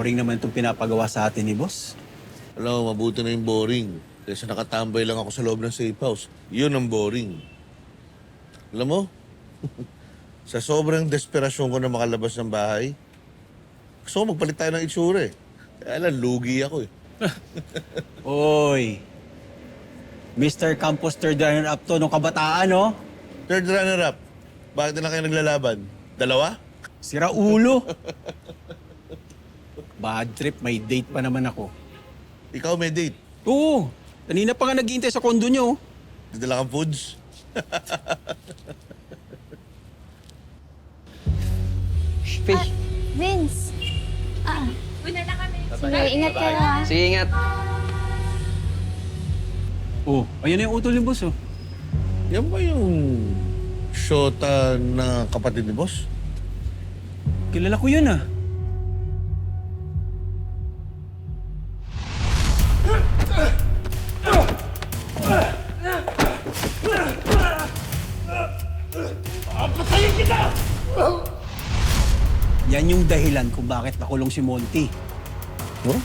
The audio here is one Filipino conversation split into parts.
boring naman itong pinapagawa sa atin ni boss. Alam mo, mabuti na yung boring. Kaysa nakatambay lang ako sa loob ng safe house. Yun ang boring. Alam mo, sa sobrang desperasyon ko na makalabas ng bahay, gusto ko magpalit tayo ng itsura eh. Kaya lang, lugi ako eh. Oy, Mr. Campos third runner-up to nung kabataan, no? Third runner-up, bakit na lang kayo naglalaban? Dalawa? Sira ulo. Bad trip, may date pa naman ako. Ikaw may date. Oo, kanina pa nga naghihintay sa kondo nyo. Dala kang foods? Faye. Vince. Una na kami. Sige, ingat ka ha. Sige, ingat. Oh, ayun na yung utol ni boss, oh. Yan ba yung shota na kapatid ni boss? Kilala ko yun, ah. Yan yung dahilan kung bakit nakulong si Monty. Oh?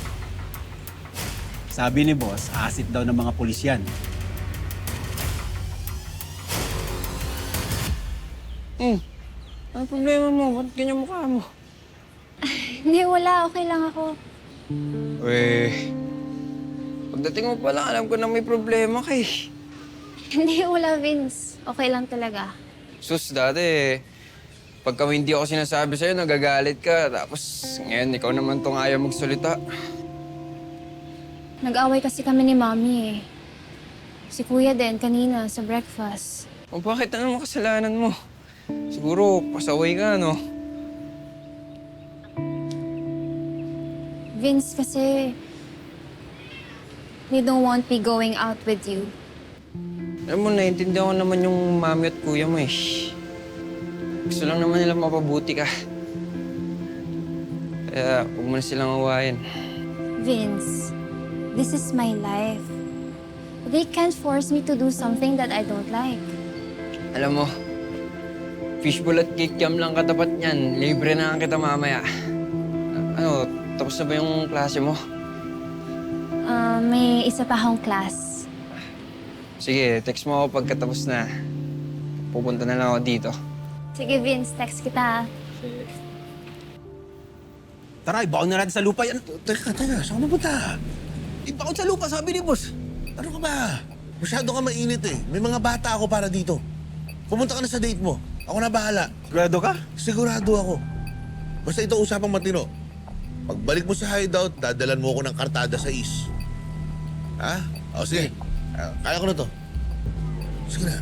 Sabi ni boss, asit daw ng mga pulis yan. Ano problema mo? Ba't ganyan mukha mo? Hindi, wala. Okay lang ako. Pagdating mo pa lang, alam ko na may problema kay. Hindi, wala, Vince. Okay lang talaga. Sus, dati, pagka hindi ako sinasabi sa'yo, nagagalit ka. Tapos ngayon, ikaw naman tong ayaw magsalita. Nag-away kasi kami ni Mami eh. Si Kuya din kanina sa breakfast. O bakit ano kasalanan mo? Siguro, pasaway ka, no? Vince, kasi they don't want me going out with you. Alam mo, naiintindihan ko naman yung mami at kuya mo eh. Gusto lang naman nila mapabuti ka. Kaya huwag mo na silang awayin. Vince, this is my life. They can't force me to do something that I don't like. Alam mo, fishbowl at kikiam lang katapat niyan. Libre na kita mamaya. Ano, tapos na ba yung klase mo? May isa pa akong class. Sige, text mo ako pagkatapos na. Pupunta na lang ako dito. Sige, Vince, text kita. Tara, ibaon na natin sa lupa yan. Teka, saan ka napunta? Ibaon sa lupa, sabi ni boss. Ano ka ba? Masyado ka mainit eh. May mga bata ako para dito. Pumunta ka na sa date mo. Ako na bahala. Sigurado ka? Sigurado ako. Basta ito usapang matino. Pagbalik mo sa hideout, dadalan mo ako ng kartada sa is. Ha? O sige. Kaya ko na to. Sige na.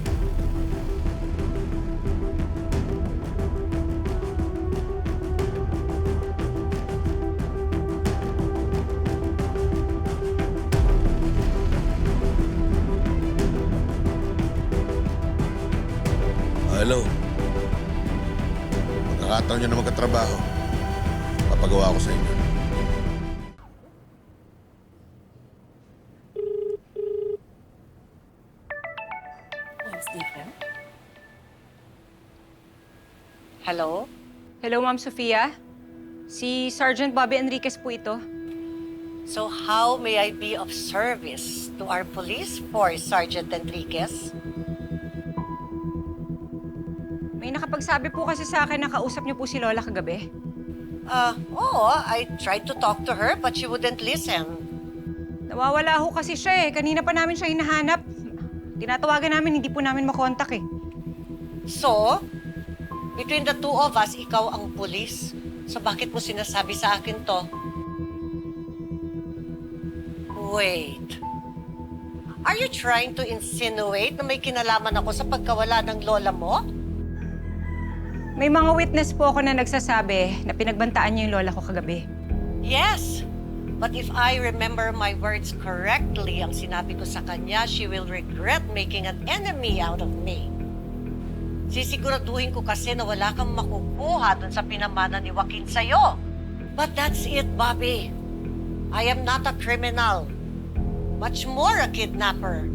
Hello. Pagkakataon nyo na magkatrabaho, papagawa ko sa inyo. Hello? Hello, Ma'am Sofia. Si Sergeant Bobby Enriquez po ito. So how may I be of service to our police force, Sergeant Enriquez? May nakapagsabi po kasi sa akin na kausap niyo po si Lola kagabi. Oo, I tried to talk to her but she wouldn't listen. Nawawala ho kasi siya eh. Kanina pa namin siya hinahanap. Tinatawagan namin, hindi po namin makontak eh. So, between the two of us, ikaw ang pulis. So bakit mo sinasabi sa akin to? Wait. Are you trying to insinuate na may kinalaman ako sa pagkawala ng lola mo? May mga witness po ako na nagsasabi na pinagbantaan niyo yung lola ko kagabi. Yes. But if I remember my words correctly, ang sinabi ko sa kanya, she will regret making an enemy out of me. Sisiguraduhin ko kasi na wala kang makukuha dun sa pinamana ni Joaquin sa'yo. But that's it, Bobby. I am not a criminal. Much more a kidnapper.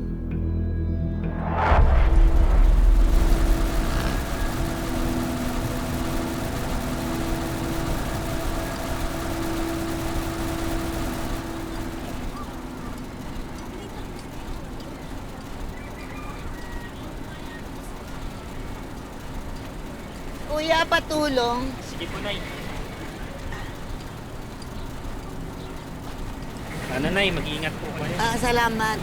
Kuya, patulong. Sige po, Nay. Sana, Nay, mag-iingat po kayo. Salamat.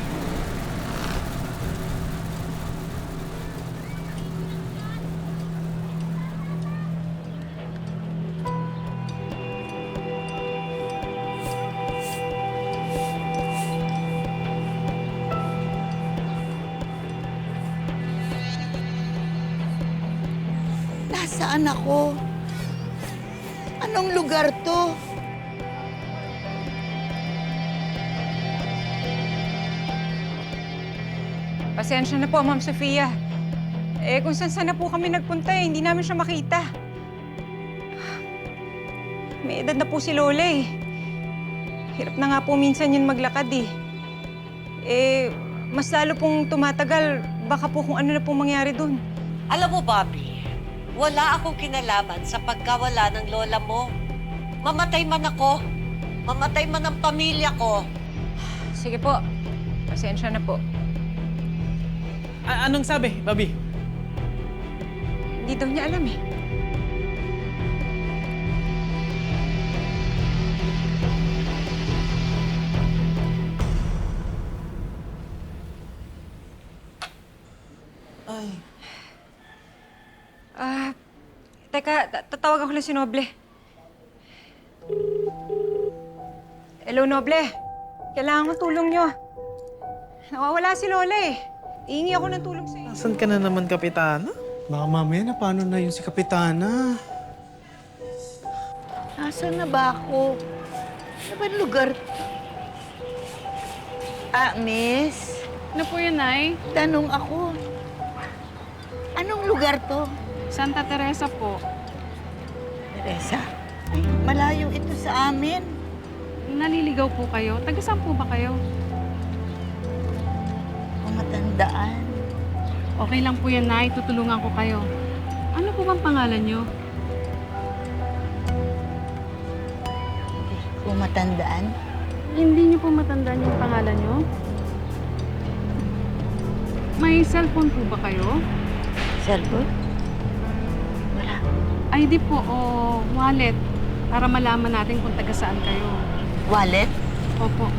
Nasaan ako? Anong lugar to? Pasensya na po, Ma'am Sofia. Eh, kung saan na po kami nagpunta hindi namin siya makita. May edad na po si Lola Hirap na nga po minsan yun maglakad mas lalo pong tumatagal, baka po kung ano na pong mangyari dun. Alam mo, Bobby, wala akong kinalaman sa pagkawala ng lola mo. Mamatay man ako, mamatay man ang pamilya ko. Sige po, pasensya na po. Anong sabi, Bobby? Hindi daw niya alam Teka, tatawagan ko lang si Noble. Hello, Noble. Kailangan ko tulong niyo. Nawawala si Lola Iingi ako ng tulong sa'yo. Nasaan ka na naman, Kapitana? Baka mamaya na paano na yung si Kapitana. Nasaan na ba ako? Ano ba lugar to? Miss? Ano po yun, Nay? Tanong ako. Anong lugar to? Santa Teresa po. Teresa? Ay, malayo ito sa amin. Naliligaw po kayo? Taga saan po ba kayo? Matandaan. Okay lang po yan, Nay. Tutulungan ko kayo. Ano po bang pangalan niyo? Hindi ko matandaan. Hindi niyo po matandaan yung pangalan niyo? May cellphone po ba kayo? Cellphone? Wala. ID po o wallet para malaman natin kung taga saan kayo. Wallet? Opo.